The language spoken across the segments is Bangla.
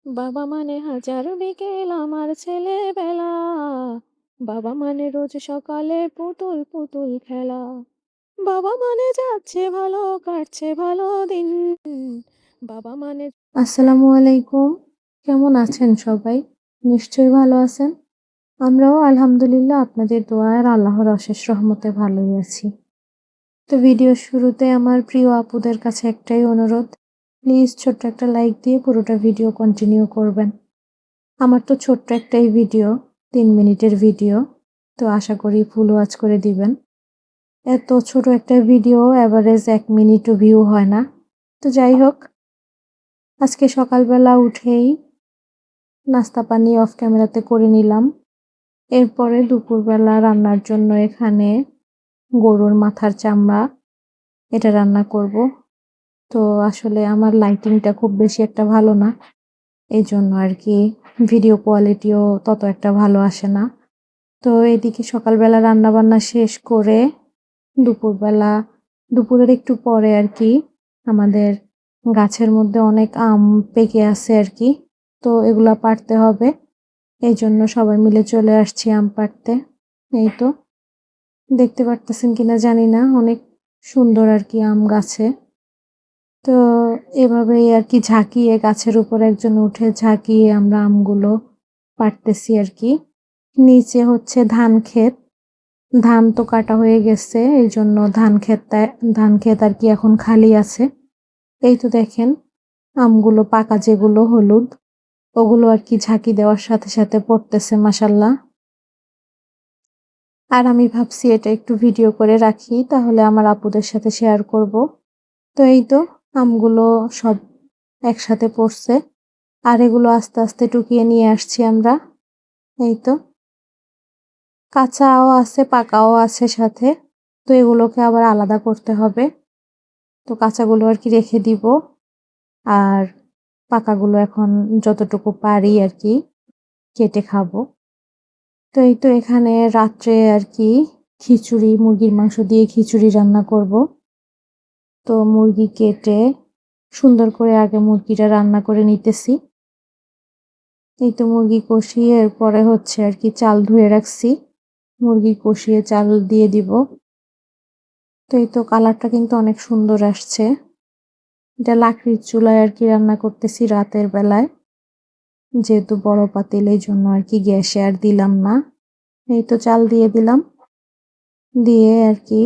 বাবা মানে হাজার বিকেল আমার ছেলেবেলা, বাবা মানে রোজ সকালে পুতুল পুতুল খেলা, বাবা মানে যাচ্ছে ভালো কাটছে ভালো দিন, বাবা মানে। আসসালামু আলাইকুম, কেমন আছেন সবাই? নিশ্চয়ই ভালো আছেন। আমরাও আলহামদুলিল্লাহ আপনাদের দোয়া আর আল্লাহর অশেষ রহমতে ভালোই আছি। তো ভিডিওর শুরুতে আমার প্রিয় আপুদের কাছে একটাই অনুরোধ, প্লিজ ছোট্ট একটা লাইক দিয়ে পুরোটা ভিডিও কন্টিনিউ করবেন। আমার তো ছোট্ট একটাই ভিডিও, ৩ মিনিটের ভিডিও, তো আশা করি ফুল ওয়াচ করে দিবেন। এত ছোট একটা ভিডিও এভারেজ ১ মিনিটও ভিউ হয় না। তো যাই হোক, আজকে সকালবেলা উঠেই নাস্তা পানি অফ ক্যামেরাতে করে নিলাম। এরপরে দুপুরবেলা রান্নার জন্য এখানে গরুর মাথার চামড়া এটা রান্না করব। তো আসলে আমার লাইটিংটা খুব বেশি একটা ভালো না, এই জন্য আর কি ভিডিও কোয়ালিটিও তত একটা ভালো আসে না। তো এদিকে সকালবেলা রান্নাবান্না শেষ করে দুপুরের একটু পরে আর কি আমাদের গাছের মধ্যে অনেক আম পেকে আছে আর কি, তো এগুলা পাড়তে হবে। এই জন্য সবাই মিলে চলে আসছি আম পাড়তে। এই তো দেখতে পারতেছেন কিনা জানি না, অনেক সুন্দর আর কি আম গাছে। তো এভাবেই আর কি ঝাঁকিয়ে গাছের উপর একজন উঠে ঝাঁকিয়ে আমরা আমগুলো পাড়তেছি আর কি। নিচে হচ্ছে ধান ক্ষেত, ধান তো কাটা হয়ে গেছে, এই জন্য ধান ক্ষেত আর কি এখন খালি আছে। এই তো দেখেন আমগুলো পাকা যেগুলো হলুদ, ওগুলো আর কি ঝাঁকি দেওয়ার সাথে সাথে পড়তেছে মাশাল্লাহ। আর আমি ভাবছি এটা একটু ভিডিও করে রাখি, তাহলে আমার আপুদের সাথে শেয়ার করব। তো এই তো আমগুলো সব একসাথে পড়ছে, আর এগুলো আস্তে আস্তে টুকিয়ে নিয়ে আসছি আমরা। এই তো কাঁচাও আছে পাকাও আছে সাথে, তো এগুলোকে আবার আলাদা করতে হবে। তো কাঁচাগুলো আর কি রেখে দিব, আর পাকাগুলো এখন যতটুকু পারি আর কি কেটে খাবো। তো এই তো এখানে রাত্রে আর কি খিচুড়ি, মুরগির মাংস দিয়ে খিচুড়ি রান্না করব। তো মুরগি কেটে সুন্দর করে আগে মুরগিটা রান্না করে নিতেছি। এই তো মুরগি কষিয়ে এরপরে হচ্ছে আর কি চাল ধুয়ে রাখছি, মুরগি কষিয়ে চাল দিয়ে দিব। তো এই তো কালারটা কিন্তু অনেক সুন্দর আসছে। এটা লাকড়ির চুলায় আর কি রান্না করতেছি রাতের বেলায়, যেহেতু বড় পাতিল এই জন্য আর কি গ্যাসে আর দিলাম না। এই তো চাল দিয়ে দিলাম, দিয়ে আর কি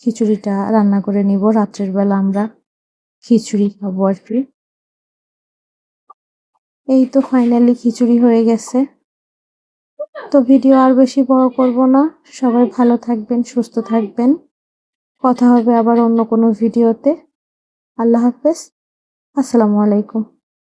খিচুড়িটা রান্না করে নিব। রাত্রের বেলা আমরা খিচুড়ি খাবো আর কি। এই তো ফাইনালি খিচুড়ি হয়ে গেছে। তো ভিডিও আর বেশি বড় করব না, সবাই ভালো থাকবেন, সুস্থ থাকবেন। কথা হবে আবার অন্য কোনো ভিডিওতে। আল্লাহ হাফেজ, আসসালামু আলাইকুম।